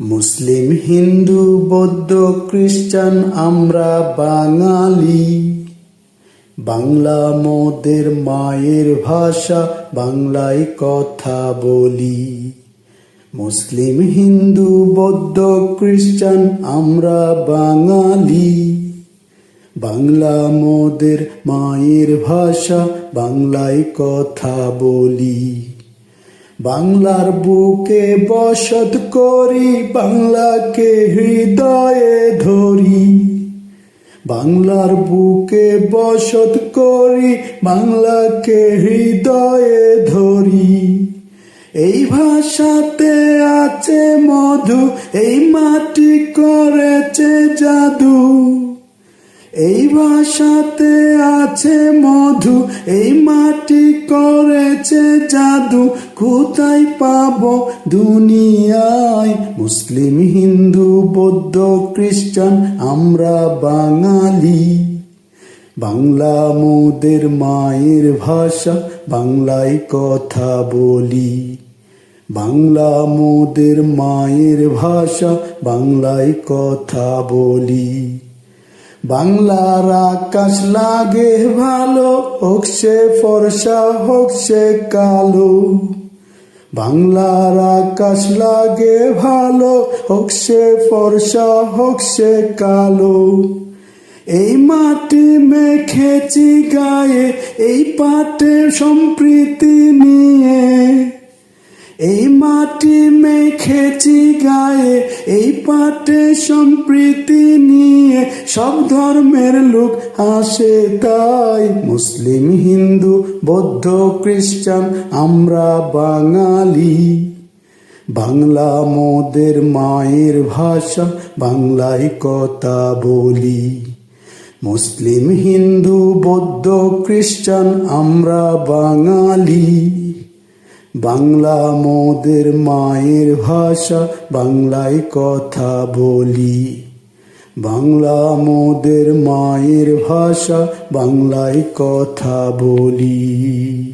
মুসলিম, হিন্দু, বৌদ্ধ, খ্রিস্টান আমরা বাঙালি। বাংলা মোদের মায়ের ভাষা, বাংলায় কথা বলি। মুসলিম, হিন্দু, বৌদ্ধ, খ্রিস্টান আমরা বাঙালি। বাংলা মোদের মায়ের ভাষা, বাংলায় কথা বলি। বাংলার বুকে বসত করি, বাংলাকে হৃদয়ে ধরি। বাংলার বুকে বসত করি, বাংলাকে হৃদয়ে ধরি। এই ভাষাতে আছে মধু, এই মাটি করেছে জাদু। এই ভাষাতে আছে মধু, এই মাটি করেছে জাদু। কোথায় পাবো দুনিয়ায়? মুসলিম, হিন্দু, বৌদ্ধ, খ্রিস্টান আমরা বাঙালি। বাংলা মোদের মায়ের ভাষা, বাংলায় কথা বলি। বাংলা মোদের মায়ের ভাষা, বাংলায় কথা বলি। বাংলার আকাশ লাগে ভালো, হোক সে ফর্সা হোক সে কালো। বাংলার আকাশ লাগে ভালো, হোক সে ফর্সা হোক সে কালো। এই মাটি মেখেছি গায়ে, এই পাটে সম্প্রীতি নিয়ে। এই মাটি মেখেছি গায়ে, এই পাটে সম্প্রীতি নিয়ে। সব ধর্মের লোক আসে তাই। মুসলিম, হিন্দু, বৌদ্ধ, খ্রিস্টান আমরা বাঙালি। বাংলা মোদের মায়ের ভাষা, বাংলায় কথা বলি। মুসলিম, হিন্দু, বৌদ্ধ, খ্রিস্টান আমরা বাঙালি। বাংলা মোদের মায়ের ভাষা, বাংলায় কথা বলি। বাংলা মোদের মায়ের ভাষা, বাংলায় কথা বলি।